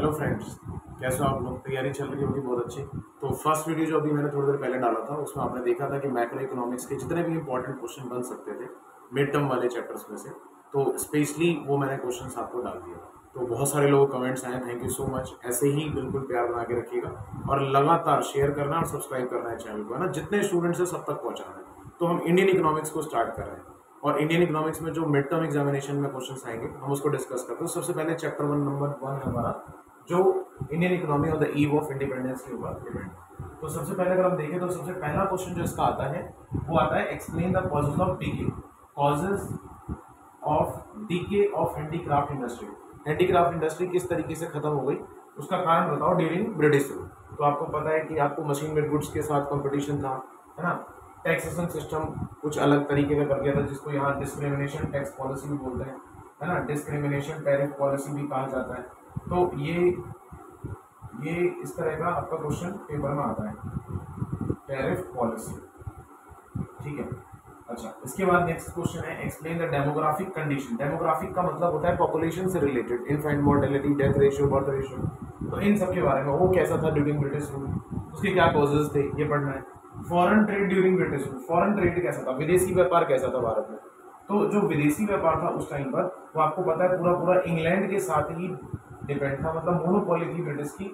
Hello friends, कैसे हो आप लोग? तैयारी चल रही होगी बहुत अच्छी। तो फर्स्ट वीडियो जो अभी मैंने थोड़ी देर पहले डाला था उसमें आपने देखा था कि मैक्रो इकोनॉमिक्स के जितने भी इंपॉर्टेंट क्वेश्चन बन सकते थे मिड टर्म वाले चैप्टर्स में से, तो स्पेशली वो मैंने क्वेश्चन आपको डाल दिया। तो बहुत सारे लोग कमेंट्स आए, थैंक यू सो मच। ऐसे ही बिल्कुल प्यार बना के रखिएगा और लगातार शेयर करना और सब्सक्राइब करना है चैनल को, है ना। जितने स्टूडेंट्स है सब तक पहुँचाना है। तो हम इंडियन इकोनॉमिक्स को स्टार्ट कर रहे हैं और इंडियन इकोनॉमिक्स में जो मिड टर्म एग्जामिनेशन में क्वेश्चंस आएंगे हम उसको डिस्कस करते हैं। सबसे पहले चैप्टर 1 नंबर 1 है हमारा, जो Indian economy on the eve of independence के ऊपर डिपेंड। तो सबसे पहले अगर हम देखें तो सबसे पहला क्वेश्चन जो इसका आता है वो आता है explain the causes of decay. Causes of decay of handicraft industry. Handicraft industry किस तरीके से खत्म हो गई, उसका कारण बताओ ड्यूरिंग ब्रिटिश रूल। तो आपको पता है कि आपको मशीन मेड गुड्स के साथ कंपटीशन था, है ना। टैक्सेशन सिस्टम कुछ अलग तरीके का कर दिया था, जिसको यहाँ डिस्क्रिमिनेशन टैक्स पॉलिसी भी बोलते हैं, है ना। डिस्क्रिमिनेशन टैरिफ पॉलिसी भी कहा जाता है। तो ये इस तरह का आपका क्वेश्चन पेपर में आता है, टैरिफ पॉलिसी, ठीक है। अच्छा, इसके बाद नेक्स्ट क्वेश्चन है explain the demographic condition. Demographic का मतलब होता है पॉपुलेशन से related, infant mortality, death ratio, birth ratio. तो इन सब के बारे में, वो कैसा था ड्यूरिंग ब्रिटिश रूल, उसके क्या कॉजेज थे, ये पढ़ना है। Foreign trade during British rule. Foreign trade कैसा था, विदेशी व्यापार कैसा था भारत में। तो जो विदेशी व्यापार था उस टाइम पर, वो आपको पता है पूरा पूरा इंग्लैंड के साथ ही डिपेंड था। मतलब मोनोपोली थी ब्रिटिश की,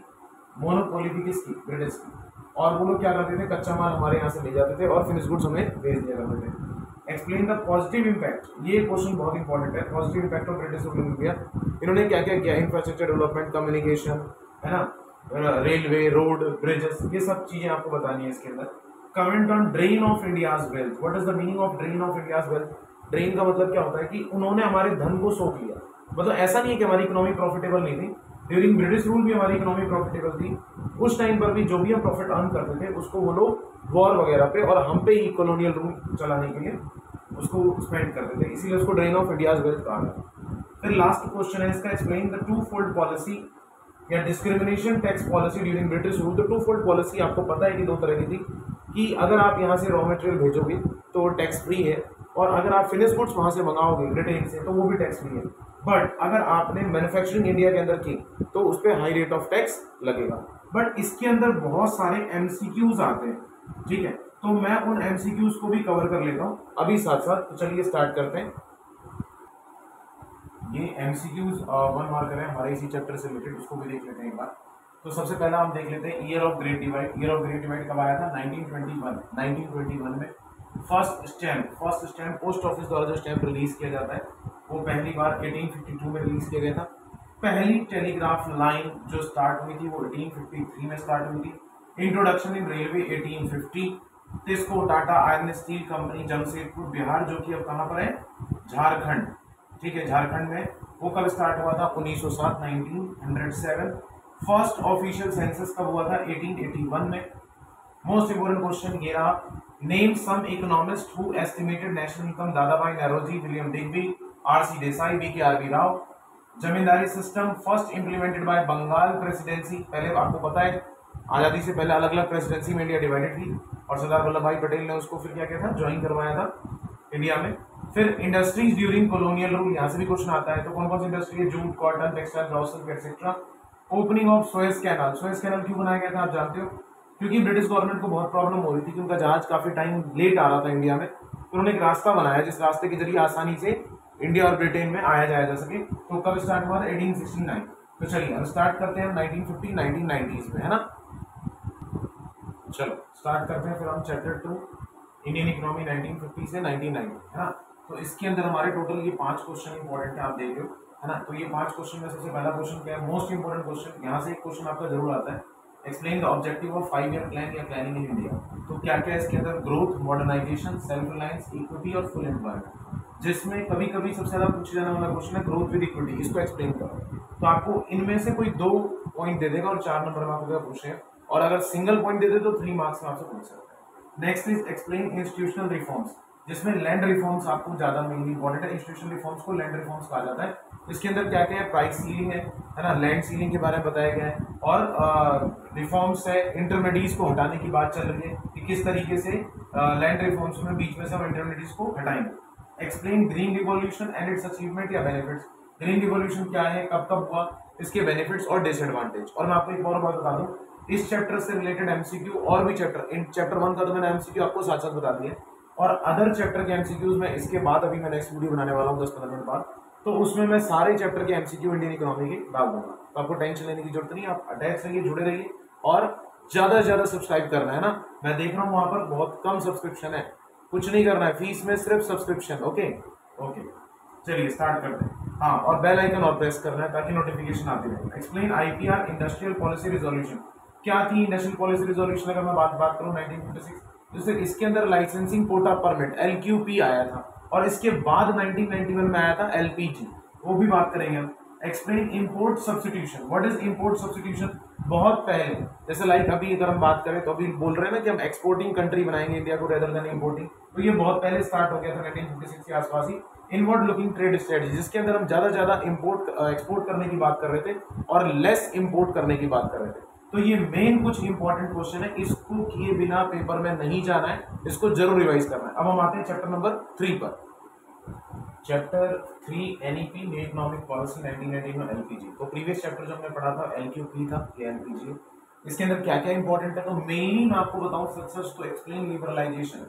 मोनोपोली थी किसकी, ब्रिटिश की। और वो लोग क्या करते थे, कच्चा माल हमारे यहाँ से ले जाते थे और फिनिश गुड्स हमें भेज दिया करते थे। Explain the positive impact. ये क्वेश्चन बहुत इंपॉर्टेंट है, positive impact of British rule in India. इन्होंने क्या क्या किया, इंफ्रास्ट्रक्चर डेवलपमेंट, कम्युनिकेशन, है ना, रेलवे, रोड, ब्रिजेस, ये सब चीजें आपको बतानी है इसके अंदर। Comment on drain of India's wealth. What is the meaning of drain of India's wealth. Drain का मतलब क्या होता है कि उन्होंने हमारे धन को सोख लिया। मतलब ऐसा नहीं है कि हमारी इकोनॉमी प्रॉफिटेबल नहीं थी, ड्यूरिंग ब्रिटिश रूल भी हमारी इकोनॉमी प्रॉफिटेबल थी। उस टाइम पर भी जो भी हम प्रॉफिट अर्न करते थे उसको वो लोग वॉर वगैरह पे और हम पे ही कॉलोनियल रूल चलाने के लिए उसको स्पेंड करते थे, इसीलिए उसको ड्रेन ऑफ इंडियाज वेल्थ कहा गया। फिर लास्ट क्वेश्चन है इसका, explain the two fold policy या discrimination tax policy during British rule. तो टू फोल्ड पॉलिसी आपको पता है कि दो तरह की थी, कि अगर आप यहाँ से रॉ मटेरियल भेजोगे तो टैक्स फ्री है, और अगर आप फिनिश गुड्स वहाँ से मंगाओगे ब्रिटेन से तो वो भी टैक्स फ्री है। बट अगर आपने मैन्युफैक्चरिंग इंडिया के अंदर की तो उस पर हाई रेट ऑफ टैक्स लगेगा। बट इसके अंदर बहुत सारे एमसीक्यूज आते हैं, ठीक है। तो मैं उन एमसीक्यूज को भी कवर कर लेता हूँ अभी साथ साथ। तो चलिए स्टार्ट करते हैं। ये एमसीक्यूज 1 मार्कर है हमारे इसी चैप्टर से रिलेटेड, उसको भी देख लेते हैं एक बार। तो सबसे पहला हम देख लेते हैं year of great divide. Year of great divide कब आया था, 1921 में। फर्स्ट स्टैम्प पोस्ट ऑफिस द्वारा जो स्टैम्प रिलीज किया जाता है वो पहली बार 1852 में रिलीज किया गया था। पहली टेलीग्राफ लाइन जो स्टार्ट हुई थी वो 1853 में स्टार्ट हुई थी। Introduction in railway 1850। TISCO Tata iron steel company Jamshedpur Bihar, जो कि अब कहाँ पर है, झारखंड, ठीक है, झारखंड में। वो कब स्टार्ट हुआ था, 1907, 1907। फर्स्ट ऑफिशियल सेंसस कब हुआ था, 1881 में। मोस्ट इंपोर्टेंट क्वेश्चन ये रहा, name some economist who estimated national income. Dadabhai Naoroji, William Digby, RC Desai, BK RB Rao. Zamindari system first implemented by Bengal presidency. पहले आपको पता है आजादी से पहले अलग अलग प्रेसिडेंसी में इंडिया डिवाइडेड थी और सरदार वल्लभ भाई पटेल ने उसको फिर क्या किया था, ज्वाइन करवाया था इंडिया में। फिर इंडस्ट्रीज ड्यूरिंग कॉलोनियल रूल, यहाँ से भी क्वेश्चन आता है। तो कौन कौन सी इंडस्ट्री है, jute, cotton, textile, grocery etcetera. Opening of Suez canal. Suez canal क्यों बनाया गया था आप जानते हो, क्योंकि ब्रिटिश गवर्नमेंट को बहुत प्रॉब्लम हो रही थी कि उनका जहाज काफी टाइम लेट आ रहा था इंडिया में। तो उन्होंने एक रास्ता बनाया जिस रास्ते के जरिए आसानी से इंडिया और ब्रिटेन में आया जाया जा सके। तो कब स्टार्ट हुआ था, 1869। तो चलिए हम स्टार्ट करते हैं 1950 1990s में, है ना। चलो स्टार्ट करते हैं फिर हम चैप्टर 2 इंडियन इकोनॉमी 1950 से 1990, है ना। तो इसके अंदर हमारे टोटल ये 5 क्वेश्चन इंपॉर्टेंट है, आप देख रहे हो, है ना। तो ये 5 क्वेश्चन में सबसे पहला क्वेश्चन क्या है, मोस्ट इंपोर्टेंट क्वेश्चन, यहाँ से एक क्वेश्चन आपका जरूर आता है। Explain the objective of 5 year plan या प्लानिंग इन इंडिया। तो क्या क्या इसके अंदर, growth, modernisation, self reliance, equity और फुल एम्प्लॉयमेंट। जिसमें कभी कभी सबसे ज्यादा पूछा जाने वाला क्वेश्चन है ग्रोथ विद इक्विटी, इसको एक्सप्लेन करो। तो आपको इनमें से कोई 2 पॉइंट दे देगा और 4 नंबर में आपको पूछे, और अगर सिंगल पॉइंट दे दे तो 3 मार्क्स में आपसे पूछ सकते हैं। Next is explain institutional reforms, जिसमें लैंड रिफॉर्म्स आपको ज्यादा मेनली इंपॉर्टेंट है। इंस्टीट्यूशनल रिफॉर्म्स को लैंड रिफॉर्म्स कहा जाता है। इसके अंदर क्या क्या है, प्राइस सीलिंग है ना, लैंड सीलिंग के बारे में बताया गया है, और रिफॉर्म्स है, इंटरमीडिएट्स को हटाने की बात चल रही है कि किस तरीके से लैंड रिफॉर्म्स में बीच में से हम इंटरमीडिएट्स को हटाएंगे। Explain green revolution and it's achievement या बेनिफिट्स। ग्रीन रिवॉल्यूशन क्या है, कब कब हुआ, इसके बेनिफिट्स और डिसएडवांटेज। और मैं आपको एक और बात बता दूं, इस चैप्टर से रिलेटेड एमसीक्यू और भी चैप्टर, इन चैप्टर 1 का तो मैंने एमसीक्यू आपको साथ साथ बता दिया, और अदर चैप्टर के एमसीक्यूज में इसके बाद अभी मैं नेक्स्ट वीडियो बनाने वाला हूँ 10-15 मिनट बाद, तो उसमें मैं सारे चैप्टर के एमसीक्यू इंडियन इकोनॉमी के डाल दूंगा। तो आपको टेंशन लेने की जरूरत नहीं है, आप अटैच रहिए, जुड़े रहिए, और ज्यादा से ज्यादा सब्सक्राइब करना है ना। मैं देख रहा हूँ वहां पर बहुत कम सब्सक्रिप्शन है, कुछ नहीं करना है, फीस में सिर्फ सब्सक्रिप्शन। ओके ओके, चलिए स्टार्ट करते हैं। हाँ, और बेल आइकन और प्रेस करना है ताकि नोटिफिकेशन आती रहे। Explain IPR industrial policy resolution. क्या थी इंडस्ट्रियल पॉलिसी रिजोल्यूशन अगर मैं बात करूं 1956, जैसे इसके अंदर लाइसेंसिंग कोटा परमिट एलक्यूपी आया था, और इसके बाद 1991 में आया था एलपीजी, वो भी बात करेंगे हम। Explain import substitution. What is import substitution? बहुत पहले, जैसे लाइक अभी अगर हम बात करें तो अभी बोल रहे हैं ना कि हम एक्सपोर्टिंग कंट्री बनाएंगे इंडिया को रेदर देन इंपोर्टिंग, तो ये बहुत पहले स्टार्ट हो गया था 1956 के आसपास ही। इनवर्ड लुकिंग ट्रेड स्ट्रेटजी, जिसके अंदर हम ज्यादा इंपोर्ट एक्सपोर्ट करने की बात कर रहे थे और लेस इंपोर्ट करने की बात कर रहे थे। तो ये मेन कुछ इंपॉर्टेंट क्वेश्चन है, इसको किए बिना पेपर में नहीं जाना है, इसको जरूर रिवाइज करना है। अब हम आते हैं चैप्टर नंबर 3 पर। Chapter 3 NEP new economic policy 1918 में एलपीजी। तो प्रीवियस चैप्टर जो हमने पढ़ा था एलक्यूपी था, ये एलपीजी। इसके अंदर क्या क्या इंपॉर्टेंट है, तो मेनली मैं आपको बताऊं सक्सेस टू एक्सप्लेन लिबरलाइजेशन,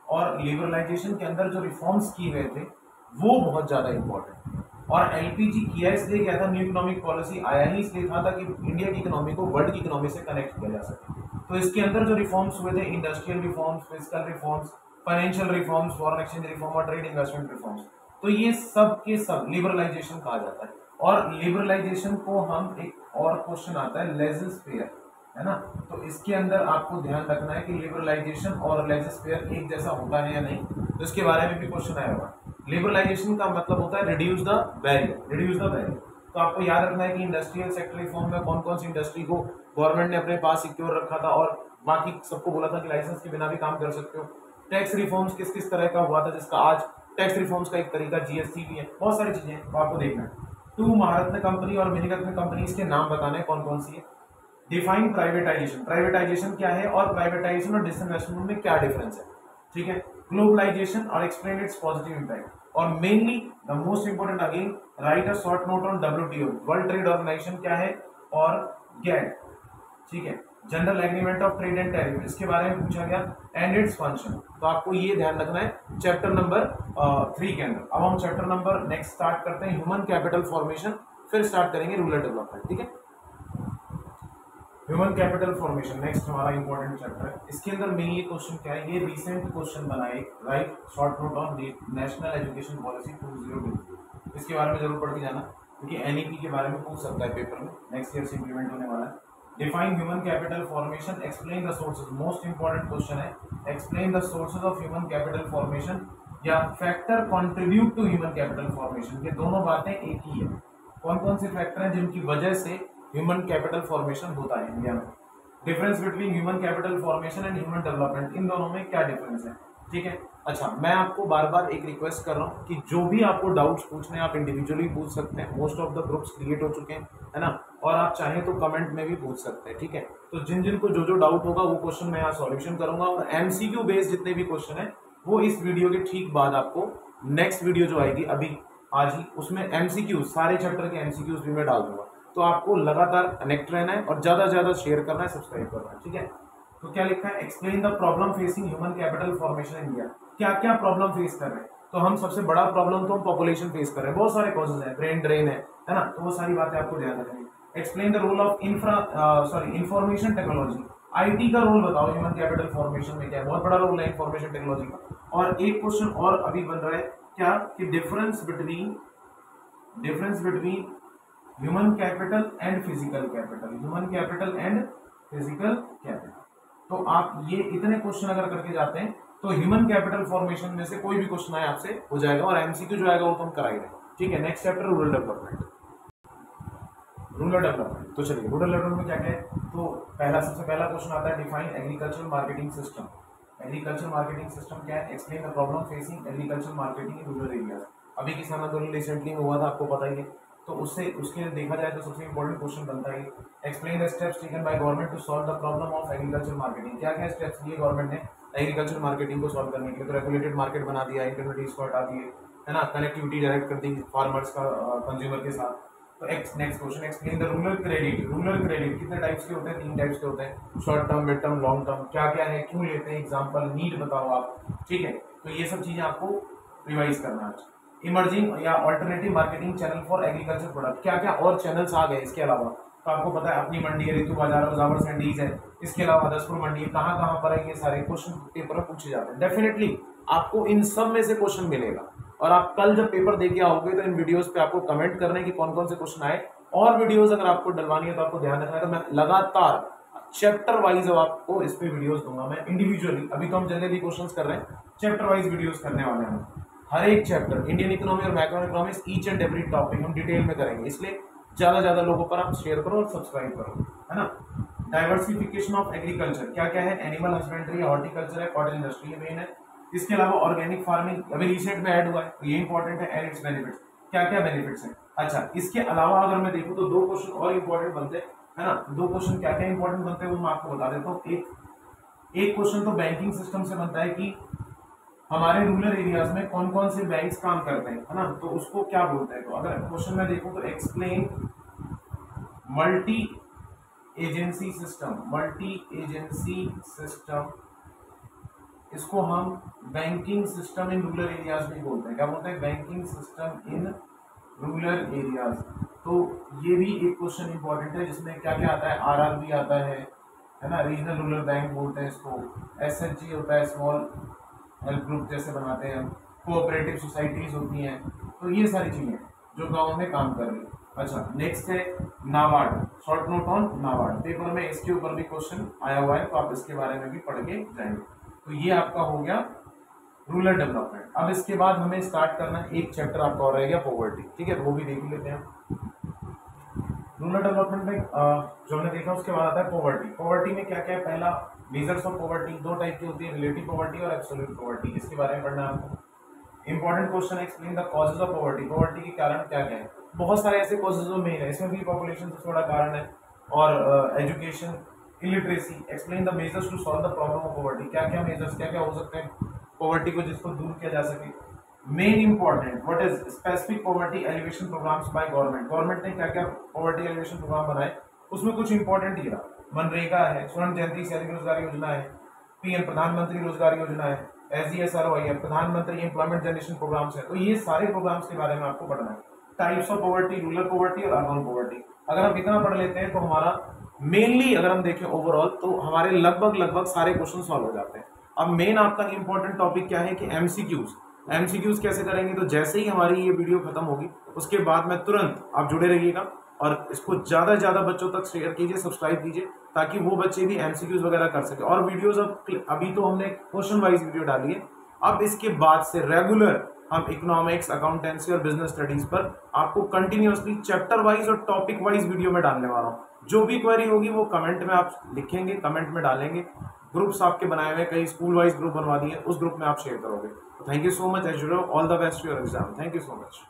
और लिबरलाइजेशन के अंदर जो रिफॉर्म्स किए गए थे वो बहुत ज्यादा इंपॉर्टेंट। और एलपीजी किया इसलिए गया था, न्यू इकोनॉमिक पॉलिसी आया ही इसलिए था ताकि इंडिया की इकोनॉमी को वर्ल्ड की इकोनॉमी से कनेक्ट किया जा सके। तो इसके अंदर जो रिफॉर्म्स हुए थे, industrial reforms, fiscal reforms, financial reforms, foreign exchange reform और ट्रेड इन्वेस्टमेंट रिफॉर्म्स, तो ये सब के सब लिबरलाइजेशन कहा जाता है। और लिबरलाइजेशन को हम, एक और क्वेश्चन आता है लेजिस्लेचर, है ना, तो इसके अंदर आपको ध्यान रखना है कि लिबरलाइजेशन और लेजिस्लेचर एक जैसा होता है या नहीं, तो इसके बारे में भी क्वेश्चन आया होगा। लिबरलाइजेशन का मतलब होता है reduce the barrier, reduce the barrier. तो आपको याद रखना है कि इंडस्ट्रियल सेक्टर रिफॉर्म में कौन कौन सी इंडस्ट्री को गवर्नमेंट ने अपने पास सिक्योर रखा था और बाकी सबको बोला था कि लाइसेंस के बिना भी काम कर सकते हो। टैक्स रिफॉर्म्स किस किस तरह का हुआ था, जिसका आज टैक्स रिफॉर्म्स का एक तरीका जीएसटी भी है, बहुत सारी चीजें तो आपको देखना है। 2 महारत्न कंपनी और मिनीरत्न कंपनी, इसके नाम बताने कौन कौन सी है। डिफाइन प्राइवेटाइजेशन, प्राइवेटाइजेशन क्या है और प्राइवेटाइजेशन और डिसइन्वेस्टमेंट में क्या डिफरेंस है, ठीक है। ग्लोबलाइजेशन और एक्सप्लेन इट्स पॉजिटिव इंपैक्ट, और mainly the most important again write a short note on WTO, world trade organisation क्या है, और गेट, ठीक है, general agreement of trade and tariff, इसके बारे में पूछा गया, एंड इट्स फंक्शन। तो आपको ये ध्यान रखना है चैप्टर नंबर 3 के अंदर। अब हम चैप्टर नंबर नेक्स्ट स्टार्ट करते हैं, ह्यूमन कैपिटल फॉर्मेशन, फिर स्टार्ट करेंगे रूरल डेवलपमेंट, ठीक है। ह्यूमन कैपिटल फॉर्मेशन नेक्स्ट हमारा इंपॉर्टेंट चैप्टर है। इसके अंदर मेनली क्वेश्चन क्या है, ये रिसेंट क्वेश्चन बना है, right short note on national education policy 2022, इसके बारे में जरूर पढ़ के जाना क्योंकि एनईपी के बारे में पूछ सकता है पेपर में, नेक्स्ट ईयर से इंप्लीमेंट होने वाला है। Define human capital formation, explain the sources, most important question है, explain the sources of human capital formation या factor contribute to human capital formation, ये दोनों बातें एक ही है। कौन कौन से फैक्टर हैं जिनकी वजह से ह्यूमन कैपिटल फॉर्मेशन होता है इंडिया में, difference between human capital formation and human development, इन दोनों में क्या डिफरेंस है, ठीक है। अच्छा, मैं आपको बार बार एक रिक्वेस्ट कर रहा हूँ कि जो भी आपको डाउट्स पूछने हैं आप इंडिविजुअली पूछ सकते हैं, most of the groups create हो चुके हैं, है ना, और आप चाहें तो कमेंट में भी पूछ सकते हैं, ठीक है। तो जिन जिन को जो जो डाउट होगा वो क्वेश्चन मैं यहाँ सॉल्यूशन करूंगा, और एमसीक्यू बेस्ड जितने भी क्वेश्चन है वो इस वीडियो के ठीक बाद आपको नेक्स्ट वीडियो जो आएगी अभी आज ही, उसमें एमसीक्यू सारे चैप्टर के एमसीक्यूज भी मैं डाल दूंगा। तो आपको लगातार कनेक्ट रहना है और ज्यादा से ज्यादा शेयर करना है, सब्सक्राइब करना है, ठीक है। तो क्या लिखा है, explain the problem facing human capital formation in India, क्या क्या प्रॉब्लम फेस कर रहे हैं। तो हम सबसे बड़ा प्रॉब्लम तो हम पॉपुलेशन फेस कर रहे हैं, बहुत सारे कॉजेज है, ब्रेन ड्रेन है ना, तो वो सारी बातें आपको ध्यान रखनी है। Explain the role of information technology, IT का रोल बताओ ह्यूमन कैपिटल फॉर्मेशन में क्या है, बहुत बड़ा रोल है इंफॉर्मेशन टेक्नोलॉजी का। और एक क्वेश्चन और अभी बन रहा है क्या, कि difference between human capital and physical capital, human capital and physical capital. तो आप ये इतने क्वेश्चन अगर करके जाते हैं तो ह्यूमन कैपिटल फॉर्मेशन में से कोई भी क्वेश्चन आए आपसे हो जाएगा, और एमसीक्यू जो आएगा वो तो हम करा ही रहे, ठीक है। Next chapter rural development, rural development. तो चलिए रूरल डेवलपमेंट में क्या क्या है, तो सबसे पहला क्वेश्चन आता है define agriculture marketing system. Agriculture marketing system क्या है, explain the problem facing agriculture marketing in rural areas. अभी किसान आंदोलन रिसेंटली में हुआ था, आपको पता ही है, तो उसके देखा जाए तो सबसे इंपॉर्टेंट क्वेश्चन बनता है explain the steps taken by government to solve the problem of agriculture marketing, क्या क्या स्टेप्स लिए गवर्नमेंट ने एग्रीकल्चर मार्केटिंग को सॉल्व करने के लिए। तो रेगुलेटेड मार्केट बना दिया, इंटरमीडिएट को हटा दिए, है ना, कनेक्टिविटी डायरेक्ट कर दी फार्मर्स का कंज्यूमर के साथ, तो next question, explain the rural credit. Rural credit कितने टाइप्स के होते हैं? 3 टाइप्स के होते हैं, short term, mid term, long term. क्या क्या है, क्यों लेते हैं, एग्जांपल, नीड बताओ आप, ठीक है। तो ये सब चीजें आपको रिवाइज करना है। इमर्जिंग या alternative marketing channel for agriculture product, क्या क्या और चैनल्स आ गए इसके अलावा? तो आपको पता है अपनी मंडी है, ऋतु बाजार, रोजावर सैंडीज है, इसके अलावा दसपुर मंडी है, कहाँ कहाँ पर है, ये सारे क्वेश्चन पेपर में पूछे जाते हैं। डेफिनेटली आपको इन सब में से क्वेश्चन मिलेगा, और आप कल जब पेपर देके आओगे तो इन वीडियोस पे आपको कमेंट करना है कि कौन कौन से क्वेश्चन आए। और वीडियोस अगर आपको डलवानी है तो आपको ध्यान रखना है, तो मैं लगातार चैप्टर वाइज अब आपको इस पे वीडियोस दूंगा मैं इंडिविजुअली। अभी तो हम जनरली क्वेश्चंस कर रहे हैं, चैप्टर वाइज वीडियोस करने वाले हैं। हर एक चैप्टर, इंडियन इकोनॉमी और macro economics, each and every topic हम डिटेल में करेंगे, इसलिए ज्यादा लोगों पर आप शेयर करो और सब्सक्राइब करो, है ना। डाइवर्सिफिकेशन ऑफ एग्रीकल्चर, क्या क्या है? एनिमल हस्बेंड्री, हॉर्टिकल्चर है, कॉटन इंडस्ट्री है, मेन है। इसके अलावा ऑर्गेनिक फार्मिंग अभी रिसेंट में ऐड हुआ है, तो ये इंपॉर्टेंट है, एंड इट्स बेनिफिट्स, क्या क्या बेनिफिट्स हैं। अच्छा, इसके अलावा अगर मैं देखूं तो 2 क्वेश्चन और इंपॉर्टेंट बनते हैं, है ना। 2 क्वेश्चन क्या क्या इंपॉर्टेंट बनते हैं वो मैं आपको बता देता हूँ। एक क्वेश्चन तो बैंकिंग सिस्टम से बनता है कि हमारे रूरल एरियाज में कौन कौन से बैंक्स काम करते हैं, है ना, तो उसको क्या बोलते हैं। तो अगर क्वेश्चन में देखूं तो explain multi agency system, multi agency system, इसको हम banking system in rural areas में बोलते हैं। क्या बोलते हैं? Banking system in rural areas. तो ये भी एक क्वेश्चन इंपॉर्टेंट है, जिसमें क्या क्या आता है? आरआरबी आता है ना, रीजनल रूरल बैंक बोलते हैं इसको, एसएचजी होता है, स्मॉल हेल्प ग्रुप जैसे बनाते हैं हम, कोऑपरेटिव सोसाइटीज होती हैं, तो ये सारी चीजें जो गाँव में काम कर रही है। अच्छा, नेक्स्ट है NABARD, short note on NABARD. Paper में इसके ऊपर भी क्वेश्चन आया हुआ है, तो आप इसके बारे में भी पढ़ के जाएंगे। तो ये आपका हो गया रूरल डेवलपमेंट। अब इसके बाद हमें स्टार्ट करना है, एक चैप्टर आपका और रह गया पॉवर्टी, ठीक है, वो भी देख लेते हैं। रूरल डेवलपमेंट में जो हमने देखा उसके बाद आता है पॉवर्टी। पॉवर्टी में क्या क्या है? पहला, मेजर्स ऑफ पॉवर्टी, 2 टाइप की होती है, रिलेटिव पॉवर्टी और एब्सोल्यूट पॉवर्टी, इसके बारे में पढ़ना है आपको। इंपॉर्टेंट क्वेश्चन है, explain the causes of poverty, poverty के कारण क्या क्या है। बहुत सारे ऐसे कॉजेज जो मेन है, इसमें भी पॉपुलेशन से थोड़ा कारण है, और education, illiteracy. Explain the measures to solve the problem of poverty, क्या क्या मेजर्स, क्या क्या हो सकते हैं पॉवर्टी को जिसको दूर किया जा सके। Main important, what is specific poverty alleviation programmes by government, government ने क्या क्या पॉवर्टी एलिवेशन प्रोग्राम बनाए, उसमें कुछ इंपॉर्टेंट ही रहा। मनरेगा है, स्वर्ण जयंती शहरी रोजगार योजना है, पीएम प्रधानमंत्री रोजगार योजना है, एसजीएसआरवाई है, प्रधानमंत्री एम्प्लॉयमेंट जनरेशन प्रोग्राम्स है। तो ये सारे प्रोग्राम्स के बारे में आपको पढ़ना है। Types of poverty, rural poverty और अर्बन पॉवर्टी, अगर हम इतना पढ़ लेते हैं तो हमारा मेनली अगर हम देखें ओवरऑल तो हमारे लगभग सारे क्वेश्चन सॉल्व हो जाते हैं। अब मेन आपका इंपॉर्टेंट टॉपिक क्या है कि एमसीक्यूज कैसे करेंगे। तो जैसे ही हमारी ये वीडियो खत्म होगी उसके बाद में तुरंत आप जुड़े रहिएगा और इसको ज्यादा से ज्यादा बच्चों तक शेयर कीजिए, सब्सक्राइब कीजिए, ताकि वो बच्चे भी एमसीक्यूज वगैरह कर सके। और वीडियोस अभी तो हमने क्वेश्चन वाइज वीडियो डाली है, अब इसके बाद से रेगुलर हम इकोनॉमिक्स, अकाउंटेंसी और बिजनेस स्टडीज पर आपको कंटिन्यूअसली चैप्टर वाइज और टॉपिक वाइज वीडियो में डालने वाला हूँ। जो भी क्वेरी होगी वो कमेंट में आप लिखेंगे, कमेंट में डालेंगे। ग्रुप्स आपके बनाए हुए, कई स्कूल वाइज ग्रुप बनवा दिए, उस ग्रुप में आप शेयर करोगे। Thank you so much, as usual, all the best for your exam. Thank you so much.